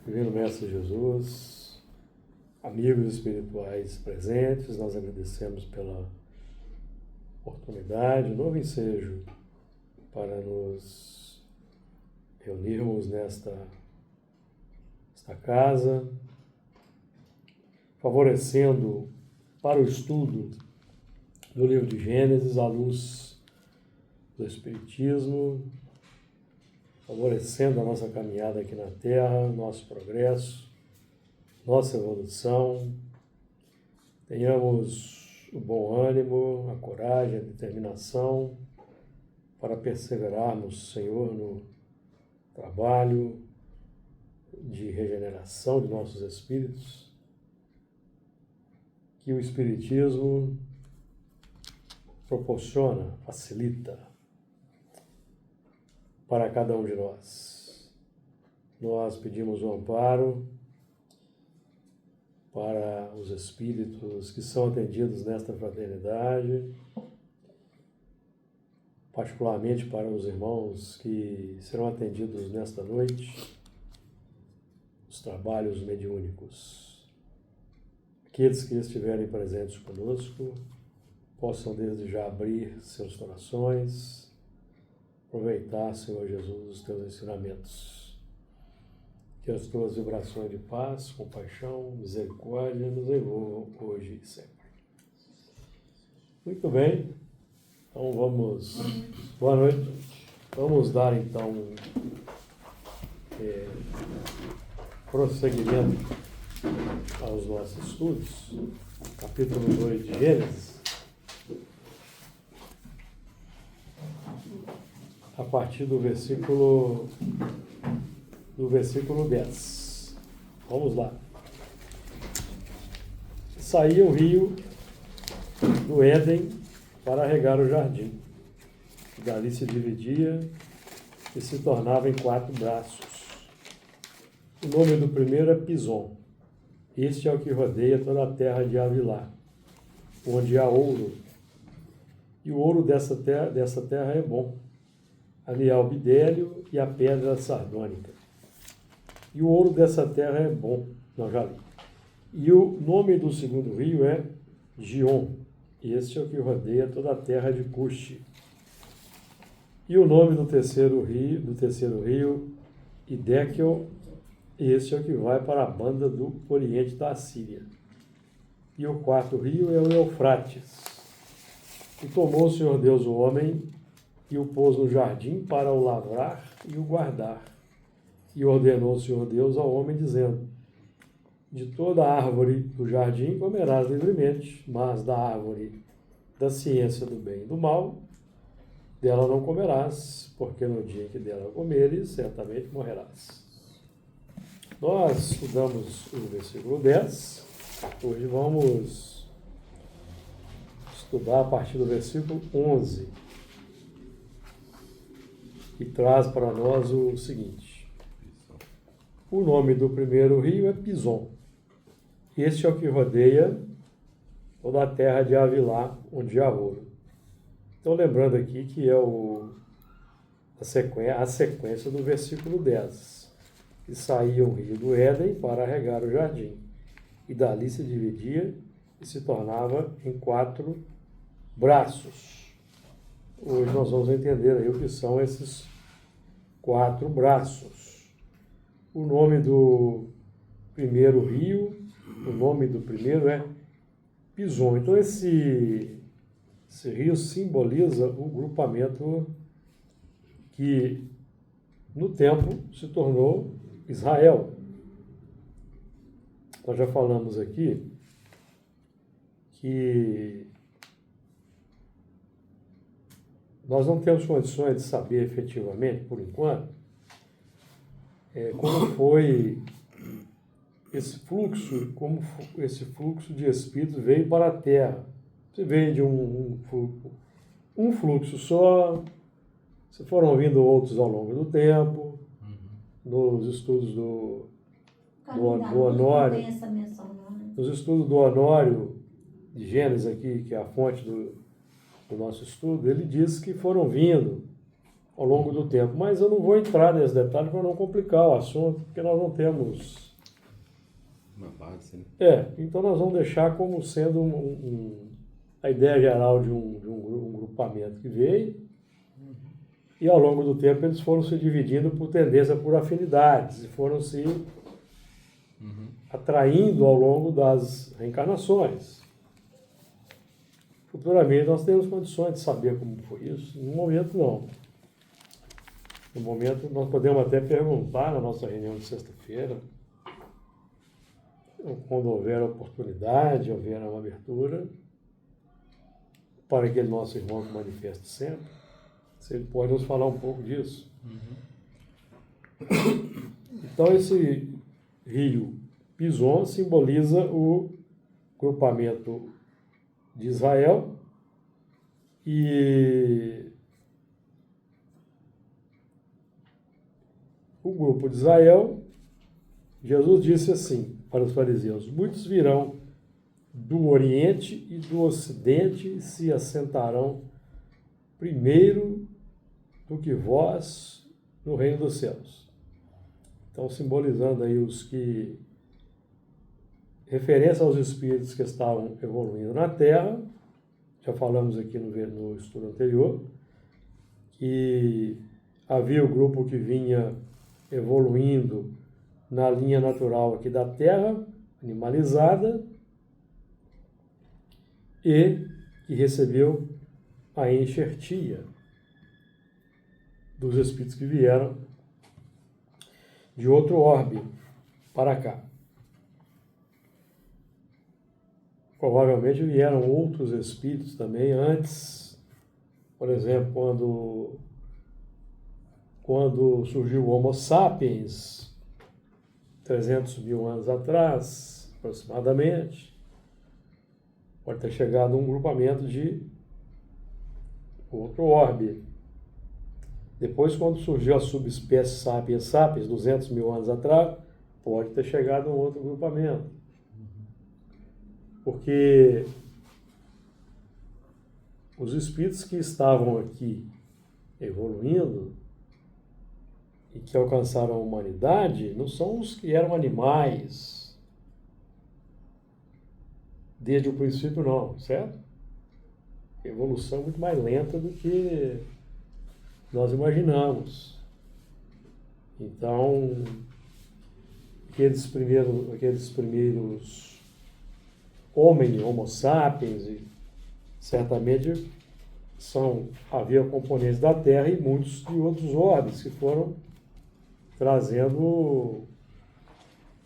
Divino Mestre Jesus, amigos espirituais presentes, nós agradecemos pela oportunidade, novo ensejo para nos reunirmos nesta casa, favorecendo para o estudo do livro de Gênesis à luz do Espiritismo, favorecendo a nossa caminhada aqui na Terra, nosso progresso, nossa evolução. Tenhamos o bom ânimo, a coragem, a determinação para perseverarmos, Senhor, no trabalho de regeneração de nossos espíritos, que o Espiritismo proporciona, facilita para cada um de nós. Nós pedimos o amparo para os espíritos que são atendidos nesta fraternidade, particularmente para os irmãos que serão atendidos nesta noite, os trabalhos mediúnicos. Aqueles que estiverem presentes conosco possam desde já abrir seus corações, aproveitar, Senhor Jesus, os teus ensinamentos. Que as tuas vibrações de paz, compaixão, misericórdia nos envolvam hoje e sempre. Muito bem, então vamos... Boa noite. Vamos dar então prosseguimento aos nossos estudos, capítulo 2 de Gênesis, a partir do versículo 10. Vamos lá. Saía o rio do Éden para regar o jardim. Dali se dividia e se tornava em 4 braços. O nome do primeiro é Pison. Este é o que rodeia toda a terra de Havilá, onde há ouro. E o ouro dessa terra é bom. Ali há o bidélio e a pedra sardônica. E o ouro dessa terra é bom. Não, já li. E o nome do segundo rio é Gion. Este é o que rodeia toda a terra de Cuxi. E o nome do terceiro rio, Hiddekel. Este é o que vai para a banda do oriente da Assíria. E o quarto rio é o Eufrates. E tomou o Senhor Deus o homem e o pôs no jardim para o lavrar e o guardar. E ordenou o Senhor Deus ao homem, dizendo: de toda a árvore do jardim comerás livremente, mas da árvore da ciência do bem e do mal, dela não comerás, porque no dia em que dela comeres, certamente morrerás. Nós estudamos o versículo 10, hoje vamos estudar a partir do versículo 11, que traz para nós o seguinte: o nome do primeiro rio é Pison. Este é o que rodeia toda a terra de Havilá, onde há ouro. Então, lembrando aqui que é a sequência do versículo 10. Que saía o rio do Éden para regar o jardim, e dali se dividia e se tornava em 4 braços. Hoje nós vamos entender aí o que são esses 4 braços. O nome do primeiro rio, é Pison. Então esse rio simboliza o grupamento que no tempo se tornou Israel. Nós já falamos aqui que nós não temos condições de saber efetivamente, por enquanto, como foi esse fluxo, esse fluxo de espíritos veio para a Terra. Se veio de um fluxo só, se foram vindo outros ao longo do tempo. Nos estudos do Honório, nos estudos do Honório de Gênesis aqui, que é a fonte do nosso estudo, ele diz que foram vindo ao longo do tempo. Mas eu não vou entrar nesse detalhe para não complicar o assunto, porque nós não temos... Uma base, né? Então nós vamos deixar como sendo a ideia geral de um grupamento que veio, e ao longo do tempo eles foram se dividindo por tendência, por afinidades, e foram se atraindo ao longo das reencarnações. Futuramente nós temos condições de saber como foi isso, no momento não. No momento nós podemos até perguntar na nossa reunião de sexta-feira, quando houver oportunidade, houver uma abertura, para aquele nosso irmão que manifesta sempre, se ele pode nos falar um pouco disso. Então, esse rio Pison simboliza o grupamento de Israel e o grupo de Israel, Jesus disse assim para os fariseus: muitos virão do Oriente e do Ocidente e se assentarão primeiro do que vós no reino dos céus. Então, simbolizando aí os que... referência aos espíritos que estavam evoluindo na Terra, já falamos aqui no estudo anterior, que havia o grupo que vinha evoluindo na linha natural aqui da Terra, animalizada, e que recebeu a enxertia dos espíritos que vieram de outro orbe para cá. Provavelmente vieram outros espíritos também antes, por exemplo, quando surgiu o Homo sapiens, 300 mil anos atrás, aproximadamente, pode ter chegado um grupamento de outro orbe. Depois, quando surgiu a subespécie Sapiens sapiens, 200 mil anos atrás, pode ter chegado um outro grupamento. Porque os espíritos que estavam aqui evoluindo e que alcançaram a humanidade não são os que eram animais desde o princípio, não, certo? A evolução é muito mais lenta do que nós imaginamos. Então, aqueles primeiros Homo sapiens, certamente havia componentes da Terra e muitos de outros orbes que foram trazendo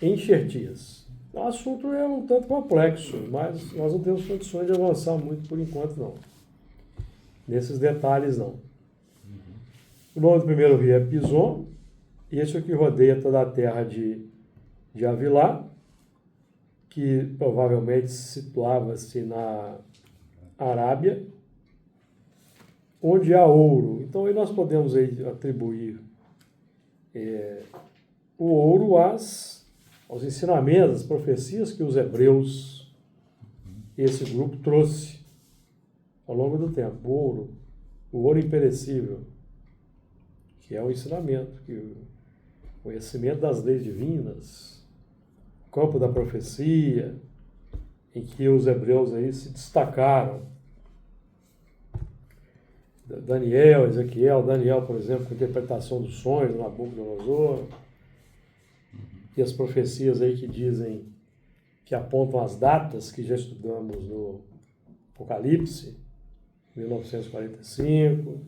enxertias. O assunto é um tanto complexo, mas nós não temos condições de avançar muito por enquanto, não. Nesses detalhes, não. O nome do primeiro rio é Pison, e esse é o que rodeia toda a terra de Avilá, que provavelmente situava-se na Arábia, onde há ouro. Então, aí nós podemos atribuir o ouro aos ensinamentos, às profecias que os hebreus, esse grupo, trouxe ao longo do tempo. O ouro imperecível, que é o ensinamento, que o conhecimento das leis divinas, campo da profecia, em que os hebreus aí se destacaram. Daniel, Ezequiel, Daniel, por exemplo, com a interpretação dos sonhos do Nabucodonosor, e as profecias aí que dizem, que apontam as datas que já estudamos no Apocalipse, 1945,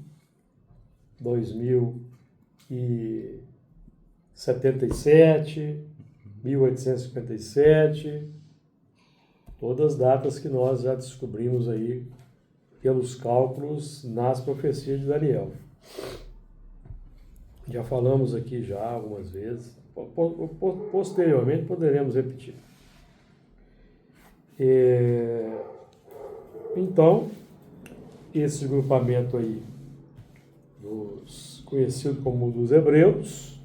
2077, 1857, todas datas que nós já descobrimos aí pelos cálculos nas profecias de Daniel. Já falamos aqui já algumas vezes, posteriormente poderemos repetir. Então, esse grupamento aí, conhecido como dos hebreus,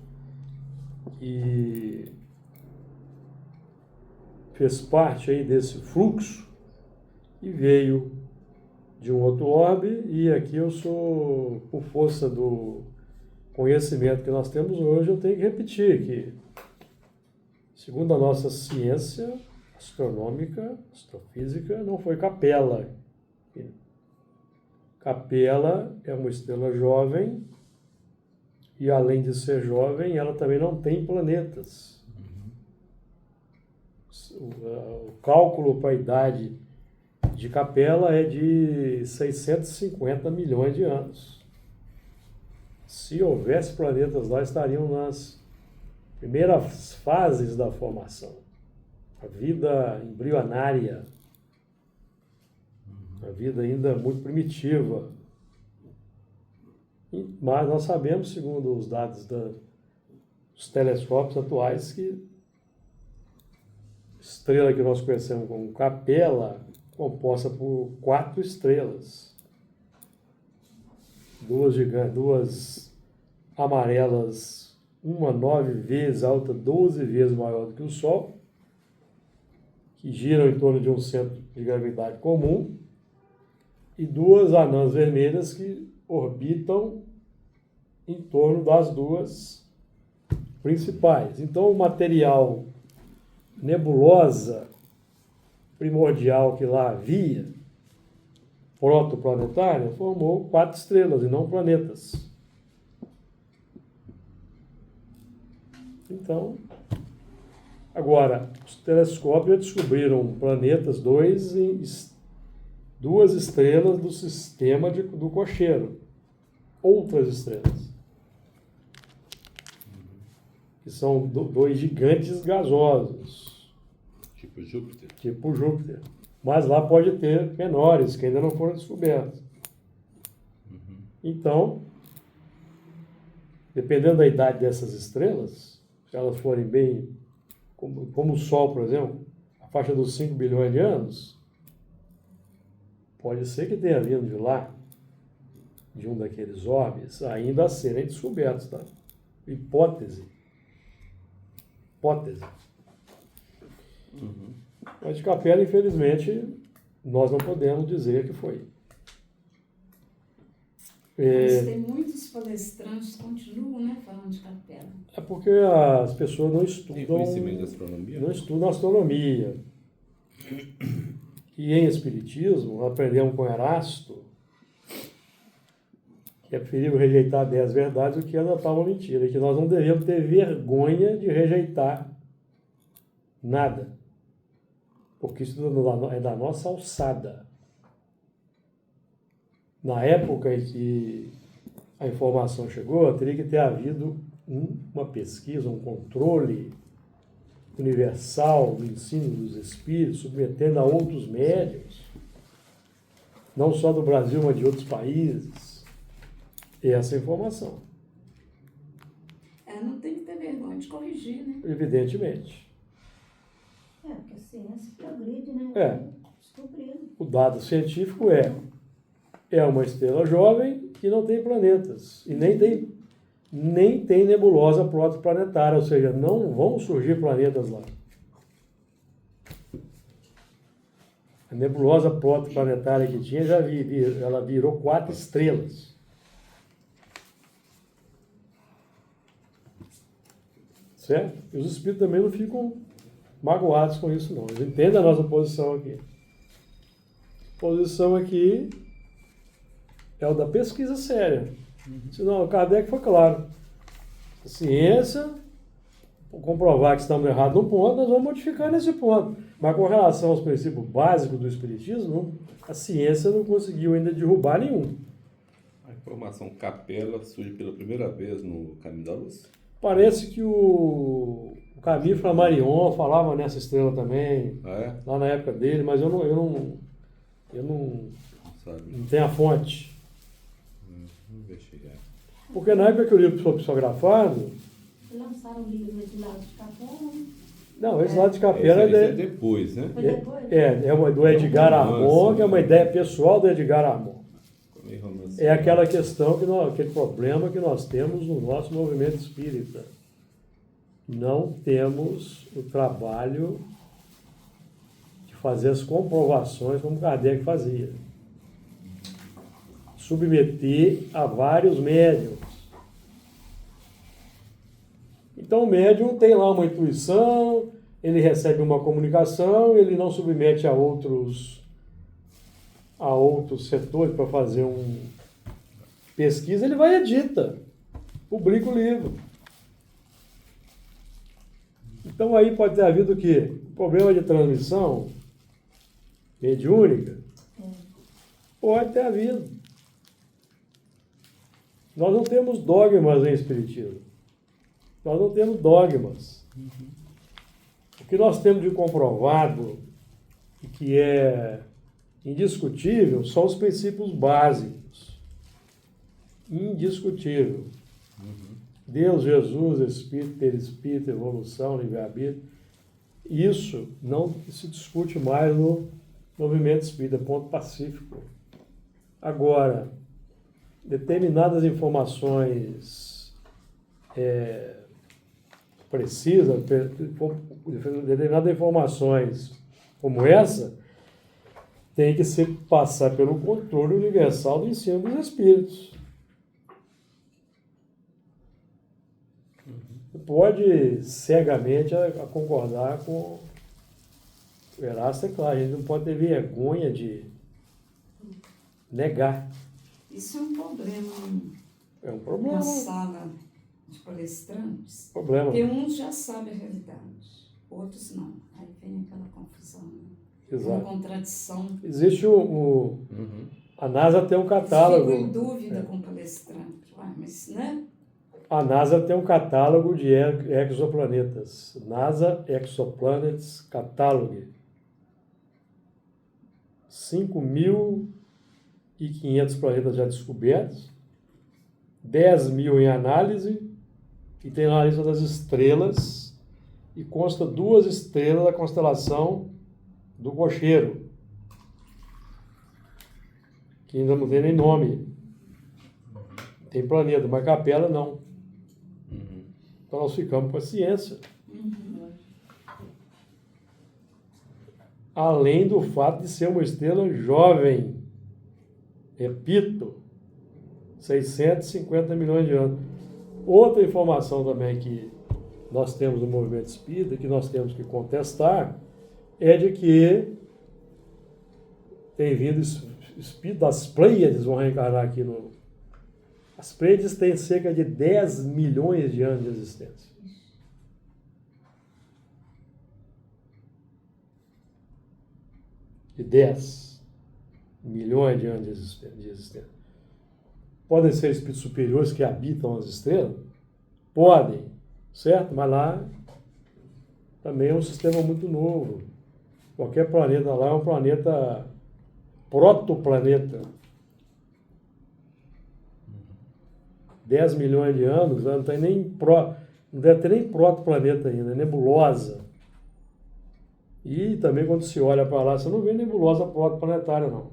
que fez parte aí desse fluxo e veio de um outro orbe, e aqui eu sou, por força do conhecimento que nós temos hoje, eu tenho que repetir que, segundo a nossa ciência astronômica, astrofísica, não foi Capela. Capela é uma estrela jovem e, além de ser jovem, ela também não tem planetas. O cálculo para a idade de Capela é de 650 milhões de anos. Se houvesse planetas lá, estariam nas primeiras fases da formação. A vida embrionária, a vida ainda muito primitiva. Mas nós sabemos, segundo os dados dos telescópios atuais, que a estrela que nós conhecemos como Capela, composta por 4 estrelas. Duas amarelas, uma 9 vezes, a outra 12 vezes maior do que o Sol, que giram em torno de um centro de gravidade comum, e 2 anãs vermelhas que orbitam em torno das 2 principais. Então, o material nebulosa primordial que lá havia, protoplanetária, formou 4 estrelas e não planetas. Então, agora, os telescópios descobriram planetas, 2 estrelas do sistema do Cocheiro, outras estrelas, que são 2 gigantes gasosos. Tipo Júpiter. Tipo Júpiter. Mas lá pode ter menores, que ainda não foram descobertos. Então, dependendo da idade dessas estrelas, se elas forem bem, como o Sol, por exemplo, a faixa dos 5 bilhões de anos, pode ser que tenha vindo de lá, de um daqueles orbes, ainda a serem descobertos, tá? Hipótese. Mas de Capela, infelizmente, nós não podemos dizer que foi. Mas tem muitos palestrantes que continuam, né, falando de Capela. É porque as pessoas não Tem estudam, conhecimento de astronomia? não estudam astronomia. E em Espiritismo, aprendemos com Erasto que é preferível rejeitar 10 verdades do que adotar uma mentira, e que nós não devemos ter vergonha de rejeitar nada, porque isso é da nossa alçada. Na época em que a informação chegou, teria que ter havido uma pesquisa, um controle universal do ensino dos espíritos, submetendo a outros médiuns, não só do Brasil, mas de outros países, essa informação. Não tem que ter vergonha de corrigir, né? Evidentemente. Porque a ciência progride, né? Descobrindo. O dado científico é uma estrela jovem que não tem planetas e nem tem nebulosa protoplanetária, ou seja, não vão surgir planetas lá. A nebulosa protoplanetária que tinha, ela virou 4 estrelas. Certo? E os espíritos também não ficam magoados com isso, não. Eles entendem a nossa posição aqui. A posição aqui é o da pesquisa séria. Senão, o Kardec foi claro. A ciência, por comprovar que estamos errados num ponto, nós vamos modificar nesse ponto. Mas com relação aos princípios básicos do Espiritismo, a ciência não conseguiu ainda derrubar nenhum. A informação Capela surge pela primeira vez no Caminho da Luz? Parece que o Camille Flammarion falava nessa estrela também, lá na época dele, mas eu não tenho a fonte. Vamos investigar. Porque na época que o livro foi psicografado... Lançaram o livro de Lado de Capela, né? Não, esse lado de Capela Esse é depois, né? Foi depois? É do Edgar Armond, que é uma ideia pessoal do Edgar Armond. É aquela questão, aquele problema que nós temos no nosso movimento espírita. Não temos o trabalho de fazer as comprovações como Kardec fazia. submeter a vários médiums. Então o médium tem lá uma intuição, ele recebe uma comunicação, ele não submete a outros setores para fazer uma pesquisa, ele vai e edita, publica o livro. Então aí pode ter havido o quê? Problema de transmissão mediúnica? Pode ter havido. Nós não temos dogmas em espiritismo. Nós não temos dogmas. O que nós temos de comprovado e que é indiscutível são os princípios básicos. Indiscutível. Deus, Jesus, Espírito, Perispírito, evolução, livre-arbítrio. Isso não se discute mais no movimento espírita, ponto pacífico. Agora, determinadas informações precisas, determinadas informações como essa, tem que se passar pelo controle universal do ensino dos espíritos. Pode cegamente a concordar com o Erasto, é claro, a gente não pode ter vergonha de negar. Isso é um problema. É um problema. Na sala de palestrantes. Problema. Porque uns já sabem a realidade, outros não. Aí vem aquela confusão, né? Exato. Uma contradição. Existe a NASA tem um catálogo. Fico em dúvida com o palestrante. Ué, mas, né? A NASA tem um catálogo de exoplanetas. NASA Exoplanets Catalog. 5.500 planetas já descobertos, 10.000 em análise, e tem lá a lista das estrelas, e consta 2 estrelas da constelação do Cocheiro, que ainda não tem nem nome. Tem planeta, mas Capela não. Então nós ficamos com a ciência. Além do fato de ser uma estrela jovem, repito, 650 milhões de anos. Outra informação também que nós temos no movimento espírita, que nós temos que contestar, é de que tem vindo espírito das Pleiades, vão reencarnar aqui no... As Pleiades têm cerca de 10 milhões de anos de existência. De 10 milhões de anos de existência. Podem ser espíritos superiores que habitam as estrelas? Podem, certo? Mas lá também é um sistema muito novo. Qualquer planeta lá é um planeta, protoplaneta. 10 milhões de anos, não tem nem não deve ter nem protoplaneta ainda, é nebulosa. E também quando se olha para lá, você não vê nebulosa protoplanetária, não.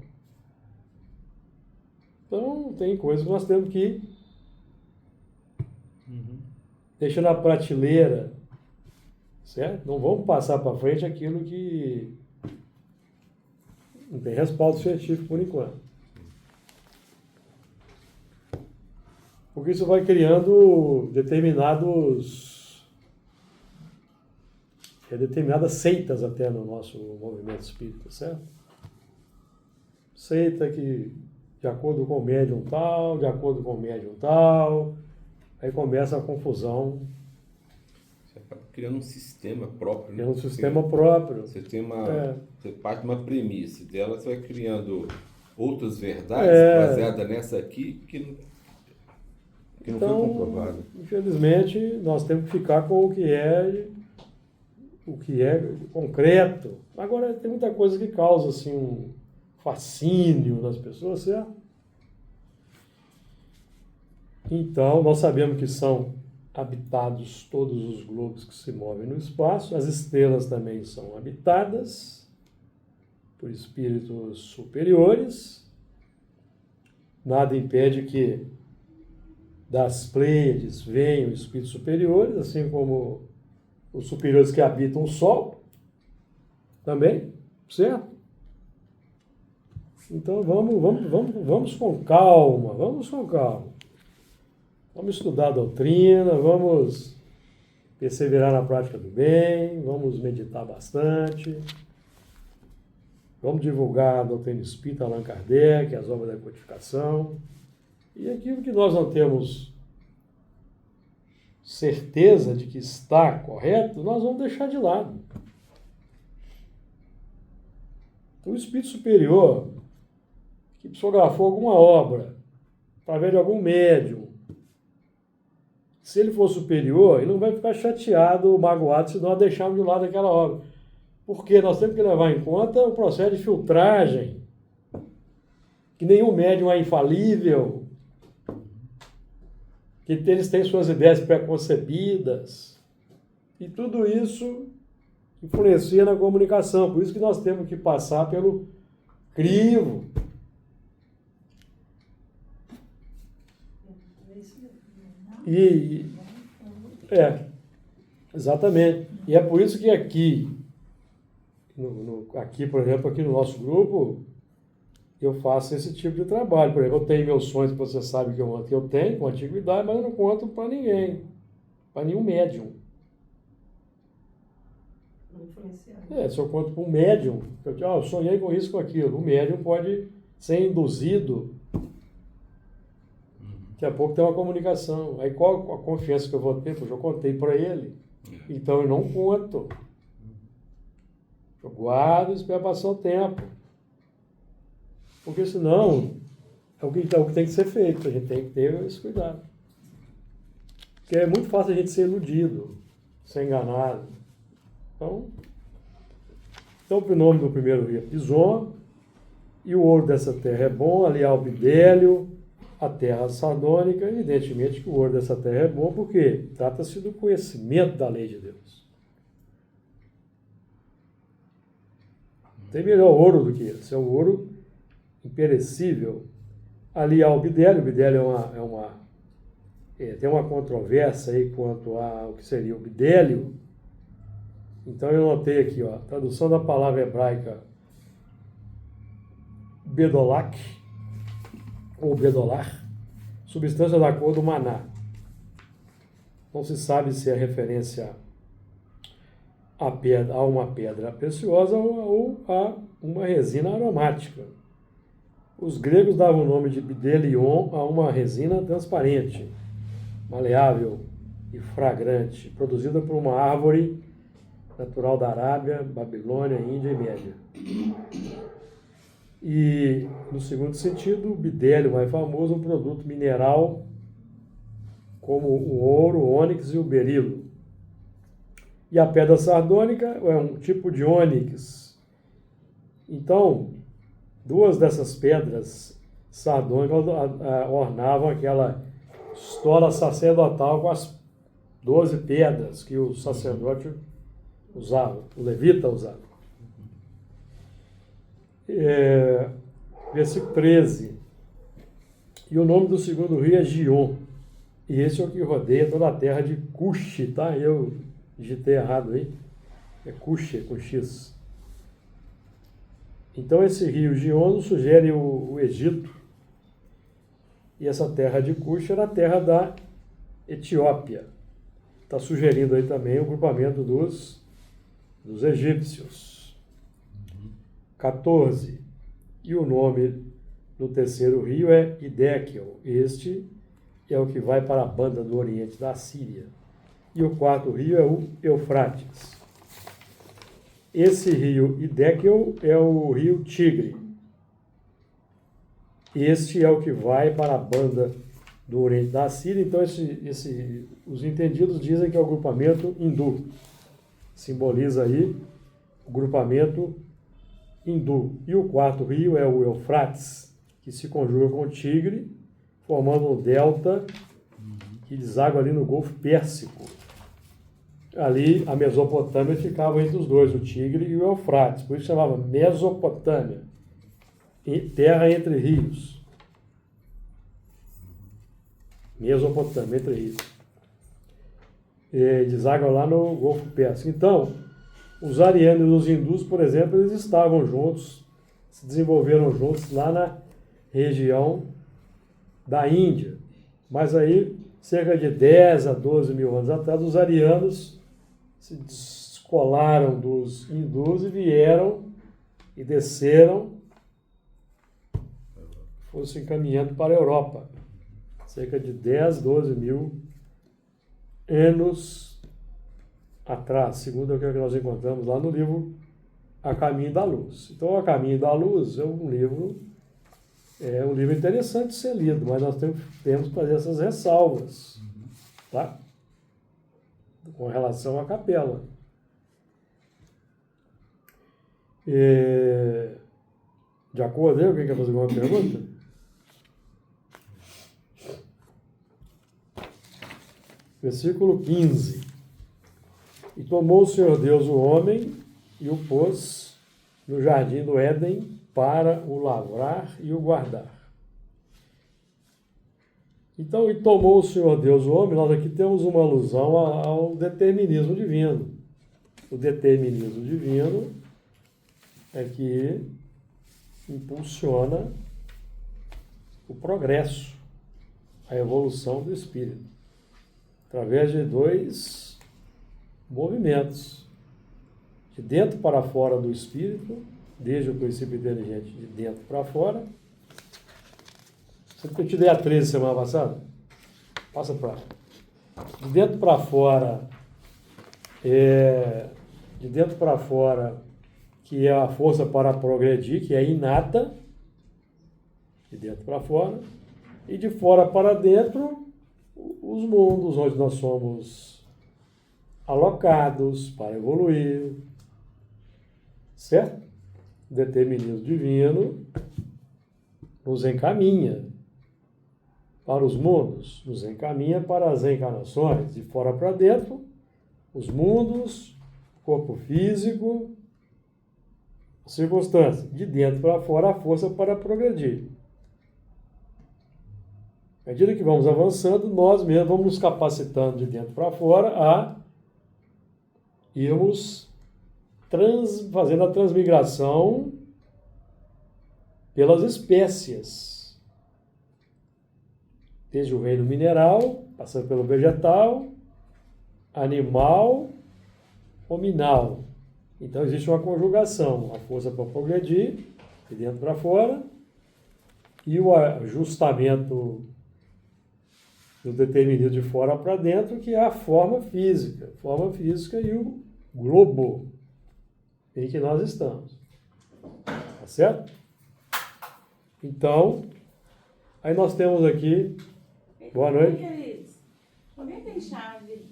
Então, tem coisas que nós temos que deixar na prateleira, certo? Não vamos passar para frente aquilo que não tem respaldo científico por enquanto. Porque isso vai criando determinadas seitas até no nosso movimento espírita, certo? Seita que, de acordo com o médium tal, de acordo com o médium tal, aí começa a confusão. Você acaba criando um sistema próprio. Criando um sistema próprio. Você tem você parte de uma premissa, dela você vai criando outras verdades baseadas nessa aqui que não foi comprovada. Infelizmente, nós temos que ficar com o que é concreto. Agora, tem muita coisa que causa assim, um fascínio nas pessoas, certo? Então, nós sabemos que são habitados todos os globos que se movem no espaço, as estrelas também são habitadas por espíritos superiores. Nada impede que das Pleiades venham espíritos superiores, assim como os superiores que habitam o Sol, também, certo? Então vamos com calma, vamos com calma. Vamos estudar a doutrina, vamos perseverar na prática do bem, vamos meditar bastante, vamos divulgar a doutrina espírita, Allan Kardec, as obras da codificação, e aquilo que nós não temos certeza de que está correto, nós vamos deixar de lado. O espírito superior que psicografou alguma obra, através de algum médium, se ele for superior, ele não vai ficar chateado, magoado, se nós deixarmos de lado aquela obra. Porque nós temos que levar em conta o processo de filtragem, que nenhum médium é infalível, que eles têm suas ideias preconcebidas, e tudo isso influencia na comunicação. Por isso que nós temos que passar pelo crivo. Exatamente. E é por isso que aqui, por exemplo, aqui no nosso grupo, eu faço esse tipo de trabalho. Por exemplo, eu tenho meus sonhos que você sabe que eu tenho com antiguidade, mas eu não conto para ninguém, para nenhum médium. Se eu conto para um médium, eu sonhei com isso, com aquilo. O médium pode ser induzido. Daqui a pouco tem uma comunicação. Aí qual a confiança que eu vou ter? Porque eu contei para ele. Então eu não conto. Eu guardo e espero passar o tempo. Porque senão é o que tem que ser feito. A gente tem que ter esse cuidado. Porque é muito fácil a gente ser iludido, ser enganado. Então o nome do primeiro rio é Pison, e o ouro dessa terra é bom, ali há o bidélio, a terra sardônica. Evidentemente que o ouro dessa terra é bom, porque trata-se do conhecimento da lei de Deus. Não tem melhor ouro do que esse, é um ouro imperecível. Ali há o bidélio tem uma controvérsia aí quanto ao que seria o bidélio. Então eu notei aqui, a tradução da palavra hebraica bedolak, ou bedolar, substância da cor do maná. Não se sabe se é referência a uma pedra preciosa ou a uma resina aromática. Os gregos davam o nome de bidelion a uma resina transparente, maleável e fragrante, produzida por uma árvore natural da Arábia, Babilônia, Índia e Média. E, no segundo sentido, o bidélio mais famoso, um produto mineral como o ouro, o ônix e o berilo. E a pedra sardônica é um tipo de ônix. Então, duas dessas pedras sardônicas ornavam aquela estola sacerdotal com as 12 pedras que o sacerdote usava, o levita usava. Versículo 13. E o nome do segundo rio é Gion. E esse é o que rodeia toda a terra de Cuxi, tá? Eu digitei errado aí. É Cuxi, com X. Então esse rio Gion nos sugere o Egito. E essa terra de Cuxi era a terra da Etiópia. Está sugerindo aí também o grupamento dos egípcios. 14. E o nome do terceiro rio é Hiddekel. Este é o que vai para a banda do oriente da Síria. E o quarto rio é o Eufrates. Esse rio Hiddekel é o rio Tigre. Este é o que vai para a banda do oriente da Síria. Então, os entendidos dizem que é o grupamento hindu. Simboliza aí o grupamento hindu. E o quarto rio é o Eufrates, que se conjuga com o Tigre, formando um delta que deságua ali no Golfo Pérsico. Ali a Mesopotâmia ficava entre os dois, o Tigre e o Eufrates, por isso chamava Mesopotâmia, terra entre rios. Mesopotâmia, entre rios. Deságua lá no Golfo Pérsico. Então, os arianos e os hindus, por exemplo, eles estavam juntos se desenvolveram juntos lá na região da Índia. Mas aí, cerca de 10 a 12 mil anos atrás, os arianos se descolaram dos hindus e vieram e desceram, foram se encaminhando para a Europa. Cerca de 10, 12 mil anos atrás, segundo o que nós encontramos lá no livro A Caminho da Luz. Então, A Caminho da Luz é um livro interessante de ser lido, mas nós temos que fazer essas ressalvas, tá? Com relação à capela. De acordo aí, alguém quer fazer alguma pergunta? Versículo 15. E tomou o Senhor Deus o homem e o pôs no jardim do Éden para o lavrar e o guardar. Então, e tomou o Senhor Deus o homem, nós aqui temos uma alusão ao determinismo divino. O determinismo divino é que impulsiona o progresso, a evolução do espírito, através de dois movimentos, de dentro para fora do espírito, desde o princípio inteligente, de dentro para fora. Eu te dei a 13 semana passada? Passa para de dentro para fora, que é a força para progredir, que é inata, de dentro para fora, e de fora para dentro, os mundos onde nós somos alocados para evoluir, certo? O determinismo divino nos encaminha para os mundos, nos encaminha para as encarnações, de fora para dentro, os mundos, corpo físico, circunstância, de dentro para fora, a força para progredir. À medida que vamos avançando, nós mesmos vamos nos capacitando de dentro para fora a irmos fazendo a transmigração pelas espécies. Desde o reino mineral, passando pelo vegetal, animal, hominal. Então existe uma conjugação, a força para progredir, de dentro para fora, e o ajustamento do determinismo de fora para dentro, que é a forma física e o globo em que nós estamos. Tá certo? Então, aí nós temos aqui, boa noite. Queridos, alguém tem chave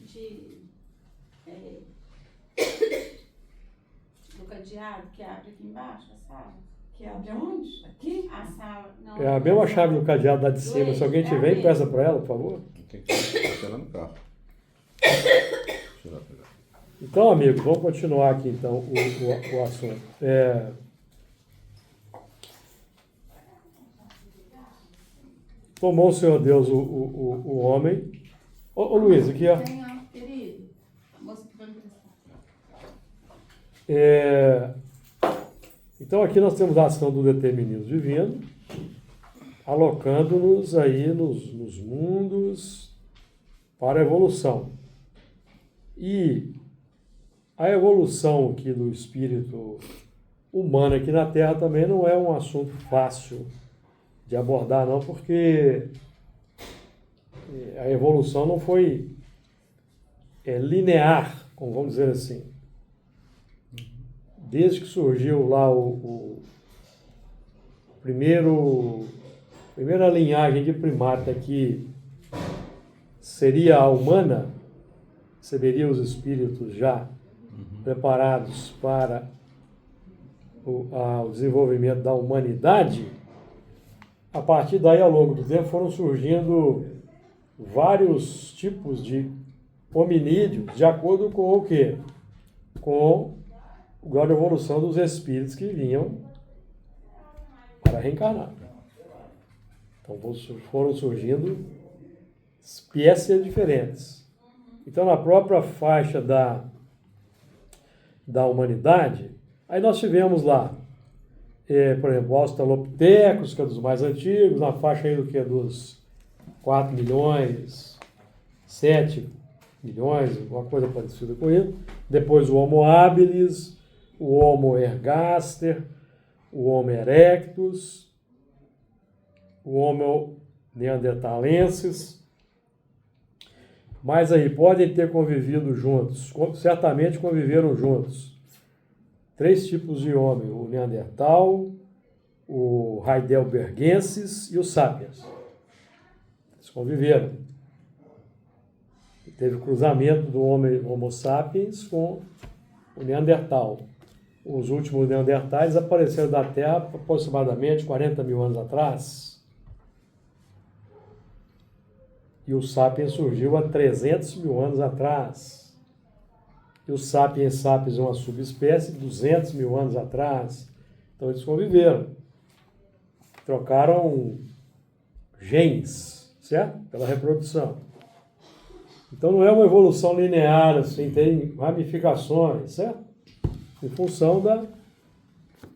do cadeado que abre aqui embaixo, a sala? Que abre onde? Aqui? A sala, não. É a mesma chave do cadeado lá de cima. Se alguém tiver, peça para ela, por favor. Tem que deixar ela no carro. Então, amigos, vamos continuar aqui, então, o assunto. Tomou o Senhor Deus o homem. Ô Luiz, aqui, ó. Tem, querido. A moça que vai me Então, aqui nós temos a ação do determinismo divino, alocando-nos aí nos mundos para a evolução. E a evolução aqui do espírito humano aqui na Terra também não é um assunto fácil de abordar, não, porque a evolução não foi linear, como vamos dizer assim. Desde que surgiu lá o primeira linhagem de primata que seria a humana, receberia os espíritos já preparados para o desenvolvimento da humanidade. A partir daí, ao longo do tempo, foram surgindo vários tipos de hominídeos, de acordo com o quê? Com o grau de evolução dos espíritos que vinham para reencarnar. Então foram surgindo espécies diferentes. Então, na própria faixa da humanidade, aí nós tivemos lá por exemplo, o Australopithecus, que é dos mais antigos, na faixa aí do que? Dos 4 milhões, 7 milhões, alguma coisa parecida com isso. Depois o Homo habilis, o Homo ergaster, o Homo erectus, o Homo neanderthalensis. Mas aí podem ter convivido juntos, certamente conviveram juntos. 3 tipos de homem, o Neandertal, o Heidelbergensis e o Sapiens. Eles conviveram. Teve o cruzamento do Homo sapiens com o Neandertal. Os últimos Neandertais apareceram da Terra aproximadamente 40 mil anos atrás. E o Sapiens surgiu há 300 mil anos atrás. E o Sapiens sapiens é uma subespécie 200 mil anos atrás. Então eles conviveram. Trocaram genes, certo? Pela reprodução. Então não é uma evolução linear, assim, tem ramificações, certo? Em função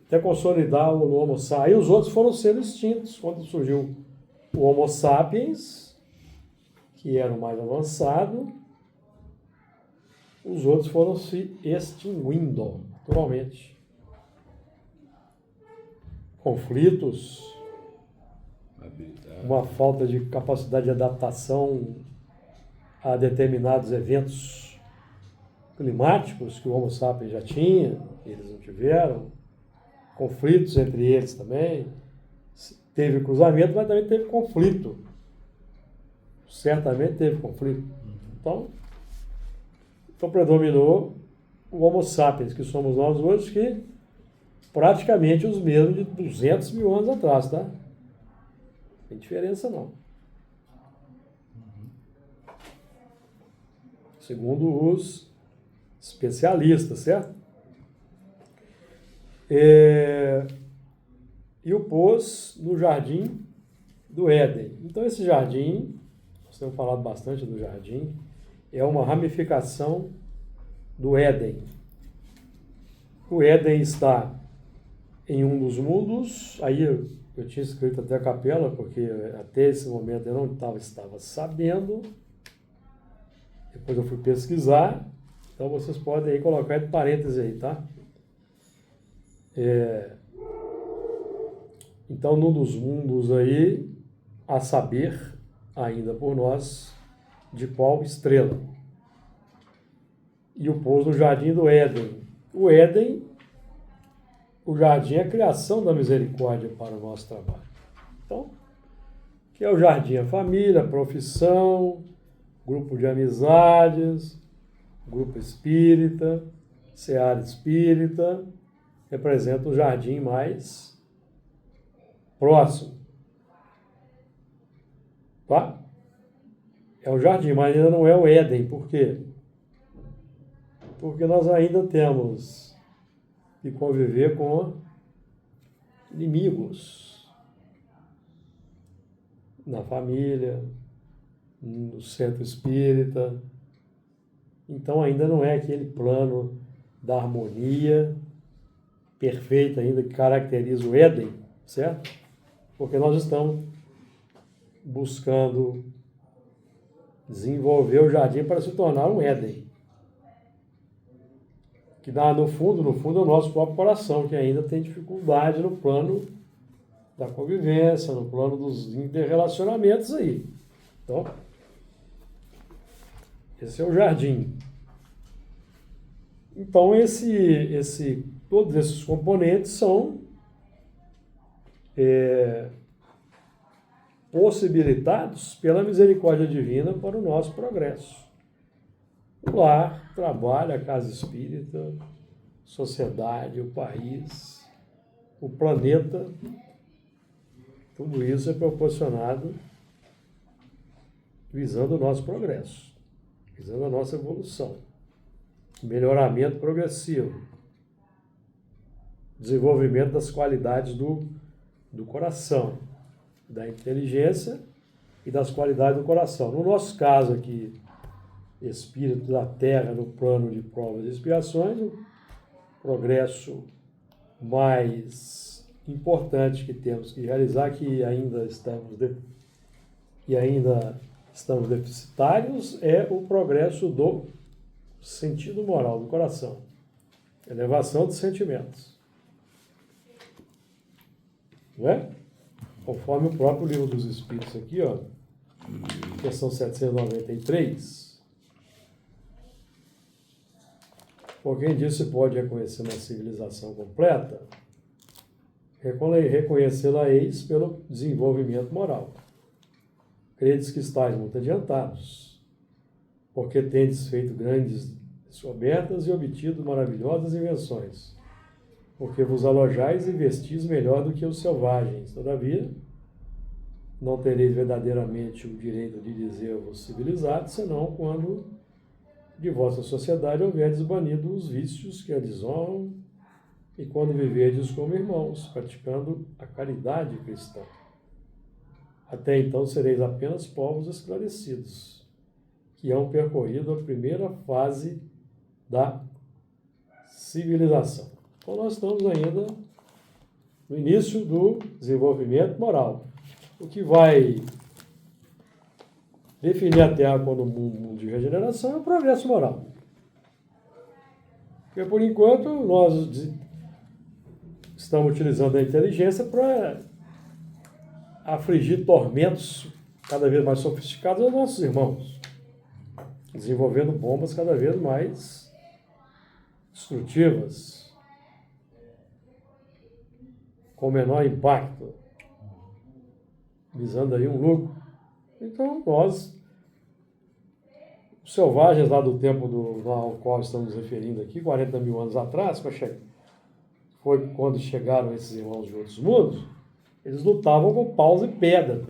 até consolidar o Homo sapiens. E os outros foram sendo extintos. Quando surgiu o Homo sapiens, que era o mais avançado, os outros foram se extinguindo, naturalmente. Conflitos, uma falta de capacidade de adaptação a determinados eventos climáticos que o Homo sapiens já tinha, eles não tiveram, conflitos entre eles também, teve cruzamento, mas também teve conflito, certamente teve conflito. Então predominou o Homo sapiens, que somos nós hoje, que praticamente os mesmos de 200 mil anos atrás, tá? Não tem diferença não. Segundo os especialistas, certo? E o pôs no jardim do Éden. Então esse jardim, nós temos falado bastante do jardim, é uma ramificação do Éden. O Éden está em um dos mundos, aí eu tinha escrito até a capela, porque até esse momento eu não estava sabendo, depois eu fui pesquisar, então vocês podem aí colocar entre parênteses aí, tá? Então, num dos mundos aí, a saber, ainda por nós, de qual estrela. E o pôs no jardim do Éden. O Éden, o jardim é a criação da misericórdia para o nosso trabalho. Então, que é o jardim, a família, a profissão, grupo de amizades, grupo espírita, seara espírita, representa o jardim mais próximo. Tá? É o jardim, mas ainda não é o Éden. Por quê? Porque nós ainda temos que conviver com inimigos na família, no centro espírita. Então ainda não é aquele plano da harmonia perfeita ainda que caracteriza o Éden, certo? Porque nós estamos buscando desenvolver o jardim para se tornar um Éden. Que dá no fundo é o nosso próprio coração, que ainda tem dificuldade no plano da convivência, no plano dos interrelacionamentos aí. Então, esse é o jardim. Então, todos esses componentes são possibilitados pela misericórdia divina para o nosso progresso. O lar, o trabalho, a casa espírita, a sociedade, o país, o planeta, tudo isso é proporcionado visando o nosso progresso, visando a nossa evolução, melhoramento progressivo, desenvolvimento das qualidades do coração, da inteligência e das qualidades do coração. No nosso caso aqui, espírito da Terra no plano de provas e expiações, o progresso mais importante que temos que realizar, que ainda estamos deficitários, é o progresso do sentido moral do coração, elevação dos sentimentos. Não é? Conforme o próprio Livro dos Espíritos aqui, ó, questão 793, por quem diz se pode reconhecer uma civilização completa, reconhecê-la-eis pelo desenvolvimento moral. Credes que estáis muito adiantados, porque tendes feito grandes descobertas e obtido maravilhosas invenções, porque vos alojais e vestis melhor do que os selvagens. Todavia, não tereis verdadeiramente o direito de dizer-vos civilizados, senão quando de vossa sociedade houverdes banido os vícios que a desonram e quando viverdes como irmãos, praticando a caridade cristã. Até então sereis apenas povos esclarecidos, que hão percorrido a primeira fase da civilização. Então nós estamos ainda no início do desenvolvimento moral. O que vai definir a Terra como mundo de regeneração é o progresso moral. Porque, por enquanto, nós estamos utilizando a inteligência para afligir tormentos cada vez mais sofisticados aos nossos irmãos, desenvolvendo bombas cada vez mais destrutivas, com menor impacto, visando aí um lucro. Então, nós, os selvagens lá do tempo ao qual estamos nos referindo aqui, 40 mil anos atrás, foi quando chegaram esses irmãos de outros mundos, eles lutavam com paus e pedras.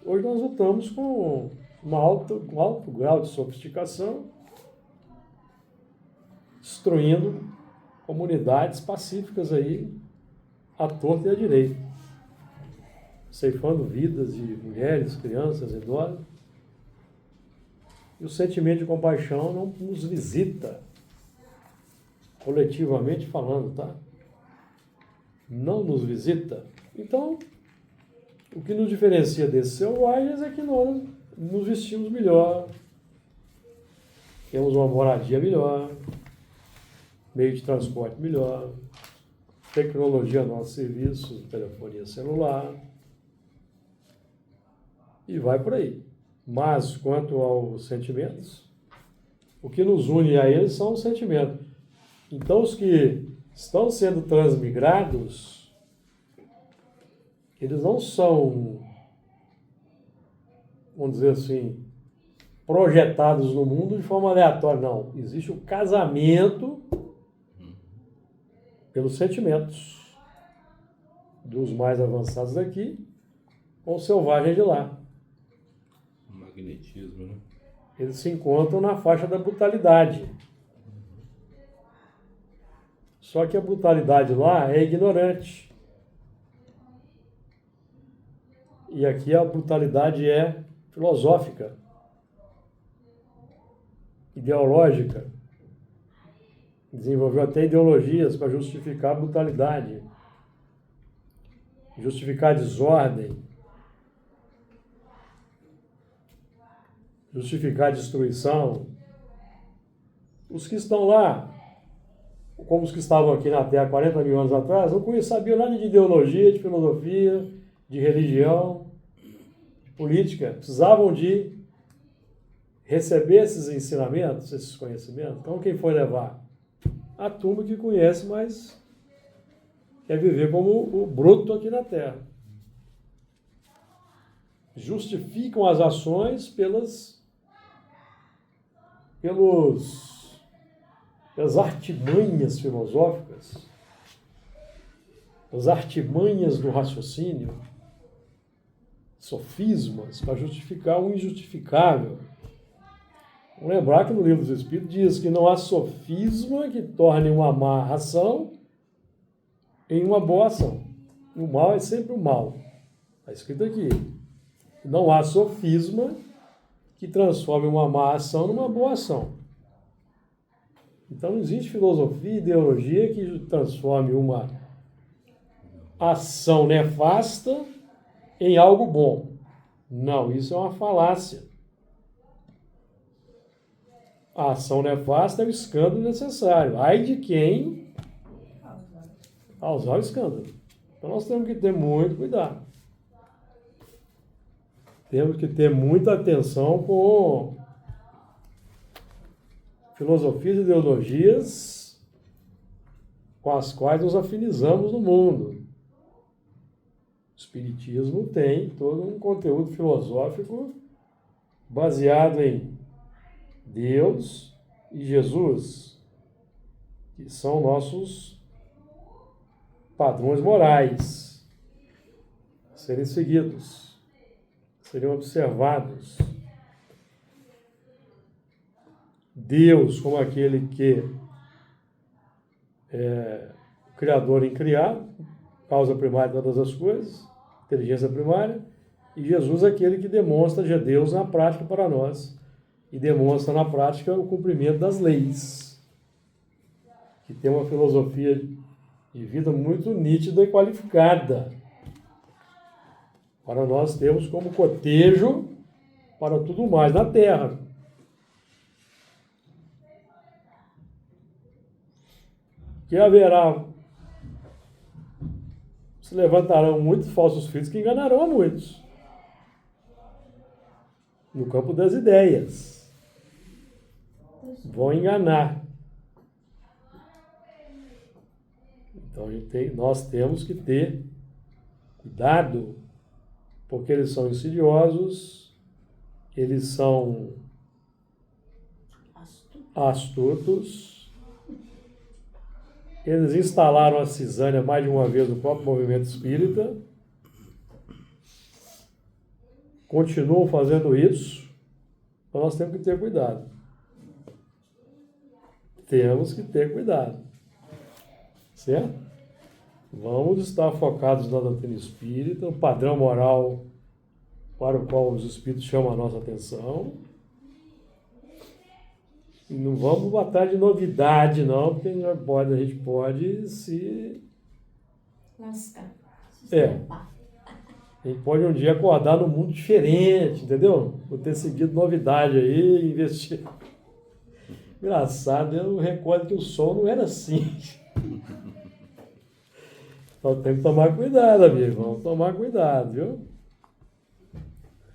Hoje nós lutamos com um alto grau de sofisticação, destruindo comunidades pacíficas aí, à torta e à direita, ceifando vidas de mulheres, crianças, idosos. E o sentimento de compaixão não nos visita, coletivamente falando, tá? Não nos visita. Então, o que nos diferencia desses selvagens é que nós nos vestimos melhor, temos uma moradia melhor, meio de transporte melhor, tecnologia a nosso serviço, telefonia celular, e vai por aí. Mas, quanto aos sentimentos, o que nos une a eles são os sentimentos. Então, os que estão sendo transmigrados, eles não são, vamos dizer assim, projetados no mundo de forma aleatória, não. Existe o casamento pelos sentimentos dos mais avançados daqui com o selvagem de lá. Magnetismo, né? Eles se encontram na faixa da brutalidade. Só que a brutalidade lá é ignorante. E aqui a brutalidade é filosófica, ideológica. Desenvolveu até ideologias para justificar a brutalidade, justificar a desordem, justificar a destruição. Os que estão lá, como os que estavam aqui na Terra 40 mil anos atrás, não sabiam nada de ideologia, de filosofia, de religião, de política. Precisavam de receber esses ensinamentos, esses conhecimentos. Então, quem foi levar? A turma que conhece, mas quer viver como o bruto aqui na Terra. Justificam as ações pelas artimanhas filosóficas, as artimanhas do raciocínio, sofismas, para justificar o injustificável. Vamos lembrar que no Livro dos Espíritos diz que não há sofisma que torne uma má ação em uma boa ação. O mal é sempre o mal. Está escrito aqui. Não há sofisma que transforme uma má ação numa boa ação. Então não existe filosofia e ideologia que transforme ação nefasta em algo bom. Não, isso é uma falácia. A ação nefasta é o escândalo necessário. Ai de quem causar o escândalo. Então nós temos que ter muito cuidado. Temos que ter muita atenção com filosofias e ideologias com as quais nos afinizamos no mundo. O Espiritismo tem todo um conteúdo filosófico baseado em Deus e Jesus, que são nossos padrões morais, a serem seguidos, seriam observados. Deus como aquele que é o Criador incriado, causa primária de todas as coisas, inteligência primária, e Jesus aquele que demonstra de Deus na prática para nós, e demonstra na prática o cumprimento das leis, que tem uma filosofia de vida muito nítida e qualificada, para nós termos como cotejo para tudo mais na Terra. Que haverá, se levantarão muitos falsos filhos que enganarão a muitos, no campo das ideias. Vão enganar. Então nós temos que ter cuidado, porque eles são insidiosos, eles são astutos, eles instalaram a cisânia mais de uma vez no próprio movimento espírita, continuam fazendo isso, então nós temos que ter cuidado. Temos que ter cuidado. Certo? Vamos estar focados na doutrina espírita, o padrão moral para o qual os espíritos chamam a nossa atenção. E não vamos atrás de novidade, não, porque a gente pode se Lascar. A gente pode um dia acordar num mundo diferente, entendeu? Por ter seguido novidade aí, investir. Engraçado, eu recordo que o sol não era assim. Então tem que tomar cuidado, amigo. Vamos tomar cuidado, viu?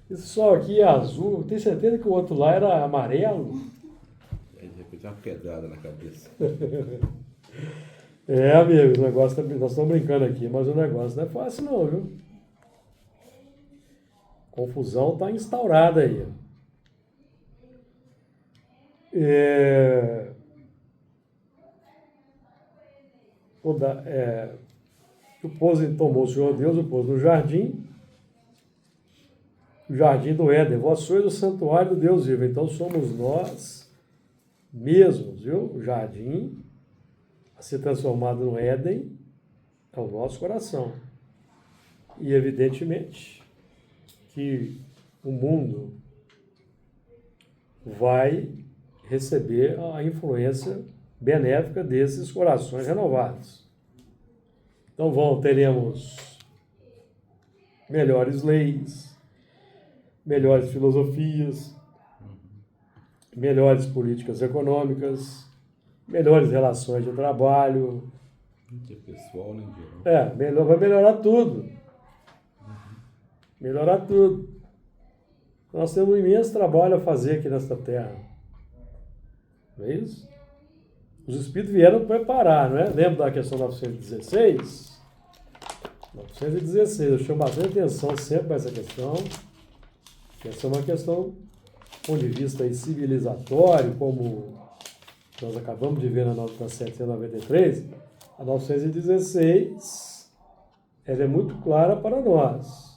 Esse sol aqui é azul. Tem certeza que o outro lá era amarelo? Aí de repente uma pedrada na cabeça. Amigo, o negócio, nós estamos brincando aqui, mas o negócio não é fácil não, viu? Confusão está instaurada aí. O pôs tomou o Senhor Deus, o pôs no jardim, o jardim do Éden. Vós sois o santuário do Deus vivo. Então somos nós mesmos, viu? O jardim a ser transformado no Éden é o nosso coração. E evidentemente que o mundo vai receber a influência benéfica desses corações renovados. Então teremos melhores leis, melhores filosofias, melhores políticas econômicas, melhores relações de trabalho. De pessoal, né, geral. Vai melhorar tudo. Melhorar tudo. Nós temos um imenso trabalho a fazer aqui nesta terra. Não é isso? Os espíritos vieram preparar, não é? Lembra da questão 916? 916, eu chamo bastante atenção sempre para essa questão. Essa é uma questão, do ponto de vista aí, civilizatório, como nós acabamos de ver na 793, a 916 ela é muito clara para nós.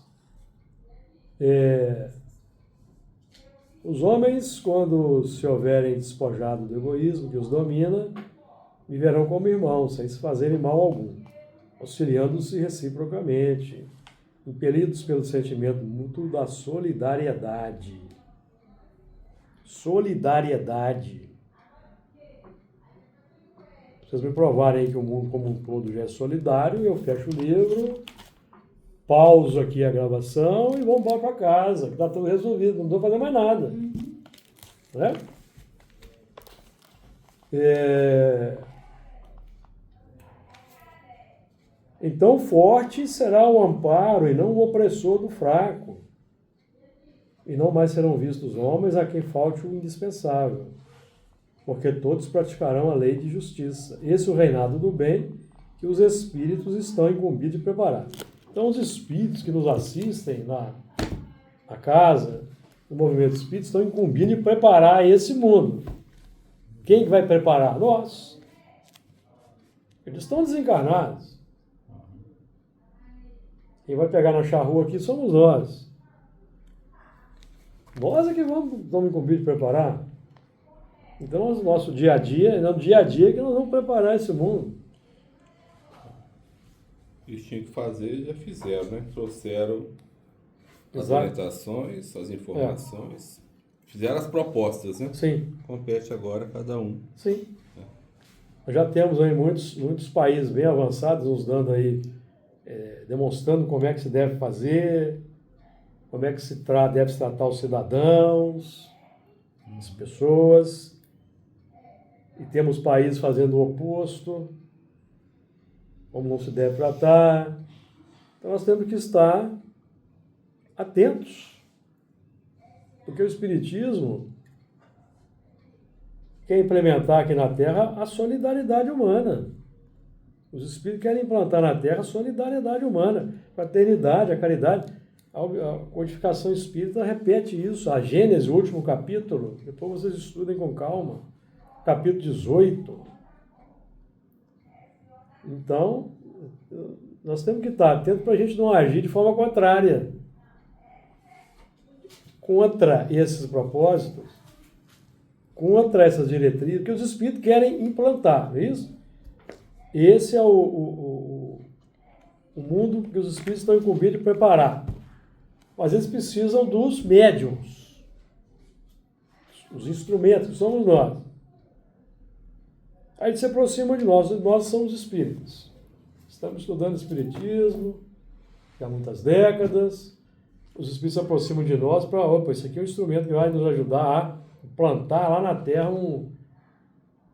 Os homens, quando se houverem despojado do egoísmo que os domina, viverão como irmãos, sem se fazerem mal algum, auxiliando-se reciprocamente, impelidos pelo sentimento mútuo da solidariedade. Solidariedade. Vocês me provarem aí que o mundo como um todo já é solidário, eu fecho o livro, pauso aqui a gravação e vamos embora para casa, que está tudo resolvido, não estou fazendo mais nada. Né? Então, forte será o amparo e não o opressor do fraco. E não mais serão vistos homens a quem falte o indispensável, porque todos praticarão a lei de justiça. Esse é o reinado do bem que os espíritos estão incumbidos de preparar. Então, os espíritos que nos assistem na casa, no movimento espírita, estão incumbidos de preparar esse mundo. Quem vai preparar? Nós. Eles estão desencarnados. Quem vai pegar na charrua aqui somos nós. Nós é que vamos incumbir de preparar. Então, no nosso dia a dia, é no dia a dia que nós vamos preparar esse mundo. Eles tinham que fazer, já fizeram, né? Trouxeram as Exato. orientações, as informações, fizeram as propostas, né? Sim. Compete agora a cada um. Sim. Nós já temos aí muitos países bem avançados nos dando aí, demonstrando como é que se deve fazer, como é que deve se tratar os cidadãos, as pessoas. E temos países fazendo o oposto, como não se deve tratar. Então nós temos que estar atentos, porque o Espiritismo quer implementar aqui na Terra a solidariedade humana. Os Espíritos querem implantar na Terra a solidariedade humana, a fraternidade, a caridade. A codificação espírita repete isso. A Gênesis, o último capítulo, depois vocês estudem com calma, capítulo 18. Então, nós temos que estar atentos para a gente não agir de forma contrária. Contra esses propósitos, contra essas diretrizes que os espíritos querem implantar, não é isso? Esse é o mundo que os espíritos estão incumbidos de preparar. Mas eles precisam dos médiums, os instrumentos, que somos nós. Aí eles se aproximam de nós somos espíritas. Estamos estudando espiritismo há muitas décadas. Os espíritos se aproximam de nós para, isso aqui é um instrumento que vai nos ajudar a plantar lá na Terra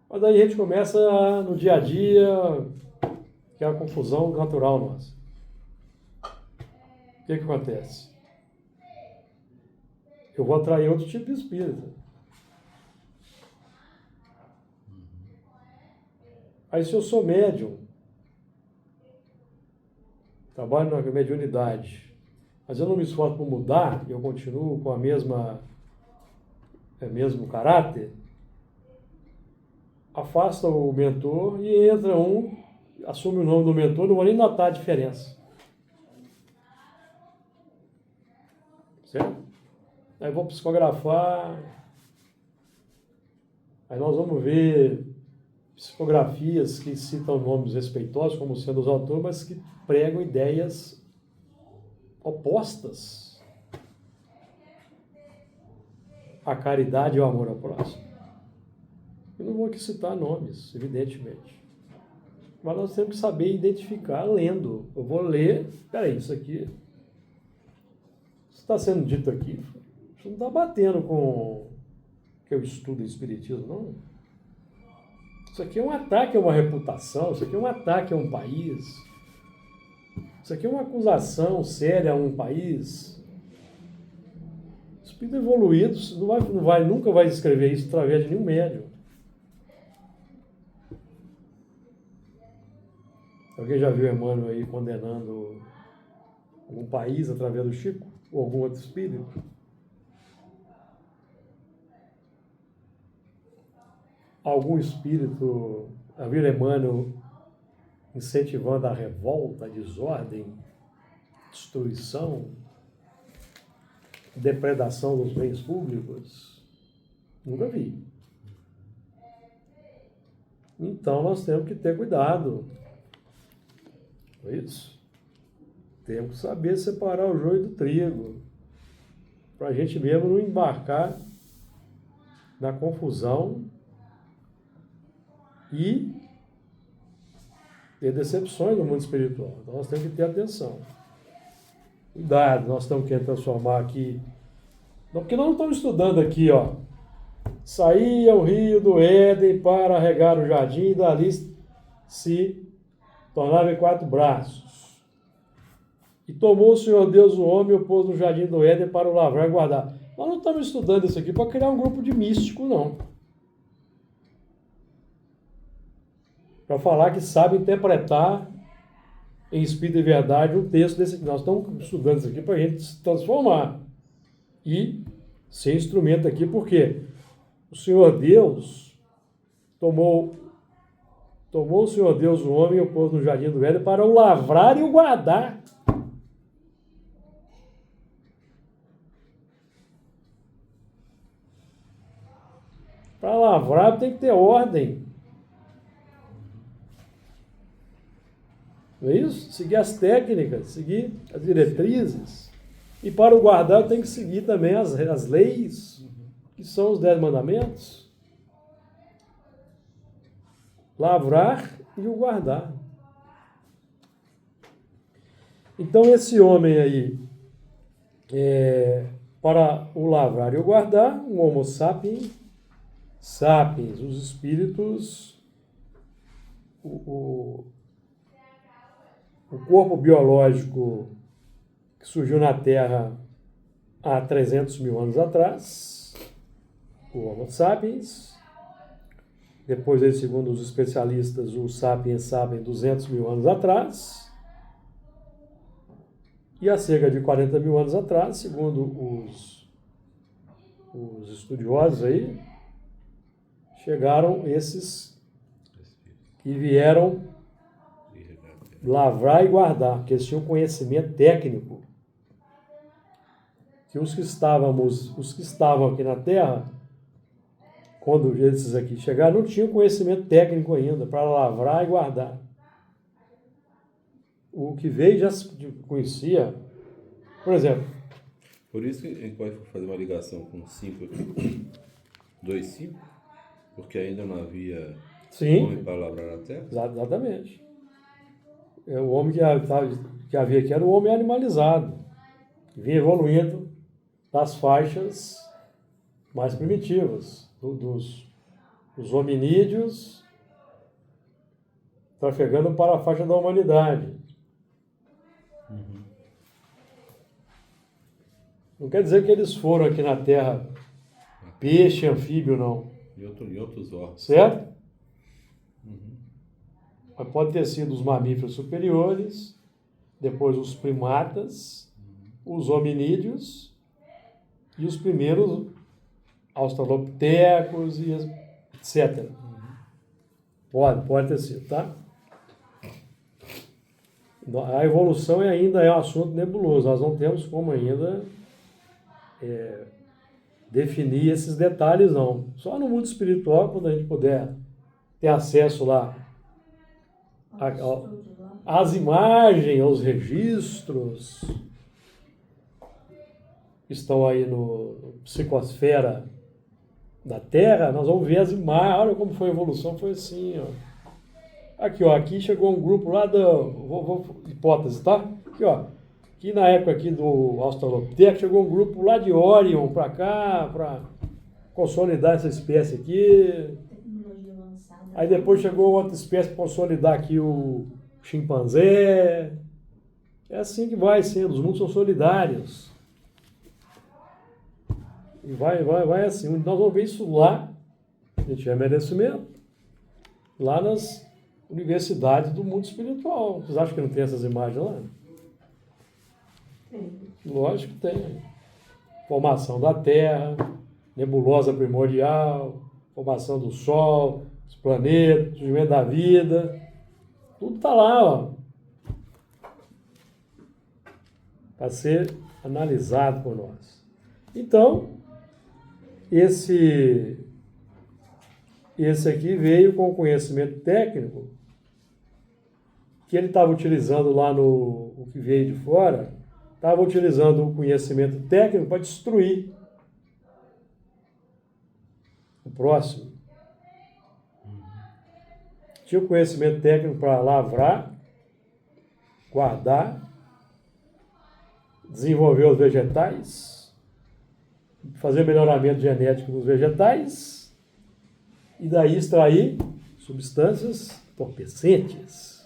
Mas daí a gente começa no dia a dia, que é a confusão natural nossa. O que acontece? Eu vou atrair outro tipo de espírito. Aí se eu sou médium, trabalho na mediunidade, mas eu não me esforço por mudar, eu continuo com mesmo caráter, afasta o mentor e entra assume o nome do mentor, não vou nem notar a diferença. Certo? Aí vou psicografar, aí nós vamos ver psicografias que citam nomes respeitosos como sendo os autores, mas que pregam ideias opostas à caridade e ao amor ao próximo. Eu não vou aqui citar nomes, evidentemente. Mas nós temos que saber identificar lendo. Eu vou ler, peraí, isso aqui está sendo dito aqui. Isso não está batendo com o que eu estudo em Espiritismo, não. Isso aqui é um ataque a uma reputação, isso aqui é um ataque a um país. Isso aqui é uma acusação séria a um país. O espírito evoluído nunca vai escrever isso através de nenhum médium. Alguém já viu Emmanuel aí condenando algum país através do Chico? Ou algum outro espírito? Algum espírito, a viu Emmanuel incentivando a revolta, a desordem, destruição, depredação dos bens públicos? Nunca vi. Então nós temos que ter cuidado. É isso. Temos que saber separar o joio do trigo, para a gente mesmo não embarcar na confusão e ter decepções no mundo espiritual. Então nós temos que ter atenção. Cuidado, nós estamos querendo transformar aqui. Não, porque nós não estamos estudando aqui, ó. Saía o rio do Éden para regar o jardim e dali se tornava em 4 braços. E tomou o Senhor Deus o homem e o pôs no jardim do Éden para o lavrar e guardar. Nós não estamos estudando isso aqui para criar um grupo de místico, não. Para falar que sabe interpretar em espírito e verdade um texto desse aqui. Nós estamos estudando isso aqui para a gente se transformar e ser instrumento aqui, porque o Senhor Deus tomou o Senhor Deus o homem e o pôs no jardim do Éden para o lavrar e o guardar. Para lavrar tem que ter ordem. Não é isso? Seguir as técnicas, seguir as diretrizes. E para o guardar tem que seguir também as leis, que são os 10 mandamentos. Lavrar e o guardar. Então esse homem aí, para o lavrar e o guardar, um homo sapiens, os espíritos, o corpo biológico que surgiu na Terra há 300 mil anos atrás, o Homo sapiens. Depois, segundo os especialistas, o sapiens sapiens 200 mil anos atrás. E há cerca de 40 mil anos atrás, segundo os estudiosos aí, chegaram esses que vieram lavrar e guardar, porque eles tinham conhecimento técnico. Que os que estavam aqui na Terra, quando esses aqui chegaram, não tinham conhecimento técnico ainda para lavrar e guardar. O que veio já conhecia. Por exemplo. Por isso que a gente pode fazer uma ligação com 5 aqui, 2,5, porque ainda não havia homem para lavrar a terra. Exatamente. O homem que havia aqui era o homem animalizado, que vinha evoluindo das faixas mais primitivas, dos hominídeos, trafegando para a faixa da humanidade. Não quer dizer que eles foram aqui na Terra peixe, anfíbio, não. E outros órgãos. Certo? Mas pode ter sido os mamíferos superiores, depois os primatas, os hominídeos e os primeiros australopitecos e etc. Pode ter sido, tá? A evolução ainda é um assunto nebuloso. Nós não temos como ainda definir esses detalhes, não. Só no mundo espiritual, quando a gente puder ter acesso lá às imagens, aos registros que estão aí no psicosfera da Terra, nós vamos ver as imagens. Olha como foi a evolução, foi assim, ó. Aqui, ó, aqui chegou um grupo lá hipótese, tá? Aqui, ó, aqui na época aqui do Australopithecus, chegou um grupo lá de Orion para cá, para consolidar essa espécie aqui. Aí depois chegou outra espécie para consolidar aqui o chimpanzé. É assim que vai sendo, os mundos são solidários. E vai assim. Nós vamos ver isso lá, a gente tiver merecimento, lá nas universidades do mundo espiritual. Vocês acham que não tem essas imagens lá? Tem. Lógico que tem. Formação da Terra, nebulosa primordial, formação do Sol, os planetas, surgimento da vida. Tudo está lá, ó. Para ser analisado por nós. Então, esse aqui veio com conhecimento técnico que ele estava utilizando lá o que veio de fora, estava utilizando o conhecimento técnico para destruir o próximo. tinha o conhecimento técnico para lavrar, guardar, desenvolver os vegetais, fazer melhoramento genético dos vegetais e daí extrair substâncias entorpecentes.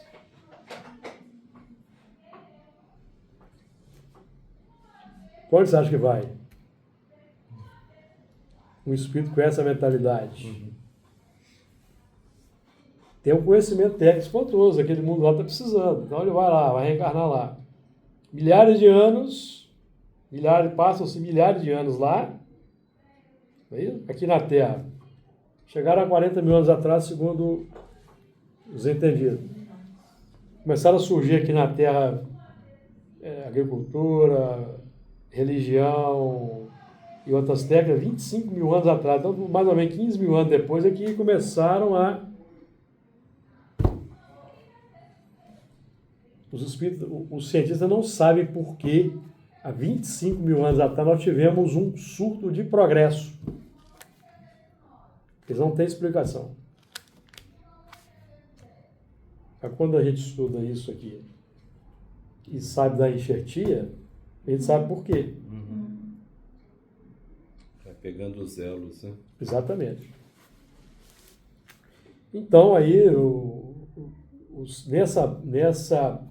Onde você acha que vai? Um espírito com essa mentalidade. Tem um conhecimento técnico espantoso, aquele mundo lá está precisando. Então ele vai lá, vai reencarnar lá. Milhares de anos, passam-se milhares de anos lá, aqui na Terra. Chegaram a 40 mil anos atrás, segundo os entendidos. Começaram a surgir aqui na Terra agricultura, religião e outras técnicas 25 mil anos atrás. Então, mais ou menos 15 mil anos depois é que começaram a... Os espíritos, os cientistas não sabem por que há 25 mil anos atrás nós tivemos um surto de progresso. Eles não têm explicação. Quando a gente estuda isso aqui e sabe da enxertia, a gente sabe por quê. Vai pegando os elos, né? Exatamente. Então, aí, nessa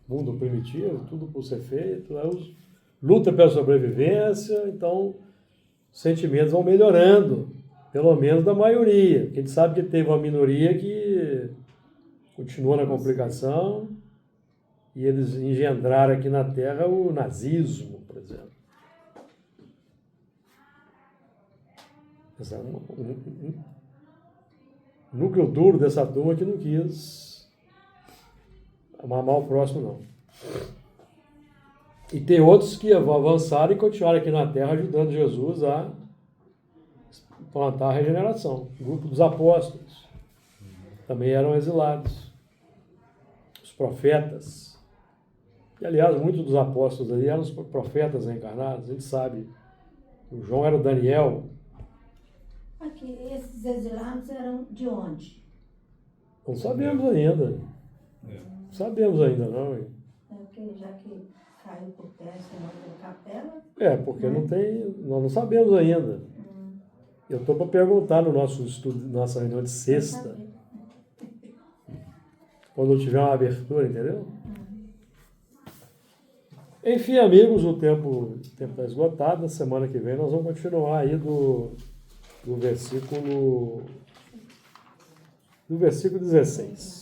mundo primitivo, tudo por ser feito, luta pela sobrevivência, então os sentimentos vão melhorando, pelo menos da maioria. Porque a gente sabe que teve uma minoria que continua na complicação e eles engendraram aqui na Terra o nazismo, por exemplo. O núcleo duro dessa turma que não quis mamar o próximo, não. E tem outros que avançaram e continuaram aqui na Terra ajudando Jesus a plantar a regeneração. O grupo dos apóstolos também eram exilados. Os profetas. E, aliás, muitos dos apóstolos ali eram os profetas reencarnados. A gente sabe. O João era o Daniel. Aqui, esses exilados eram de onde? Não sabemos ainda. Não sabemos ainda, não. É porque já que caiu por terra esse nome da capela. Porque não tem, nós não sabemos ainda. Eu estou para perguntar no nosso estudo, nossa reunião de sexta, quando tiver uma abertura, entendeu? Enfim, amigos, o tempo está esgotado. Na semana que vem nós vamos continuar aí do versículo 16.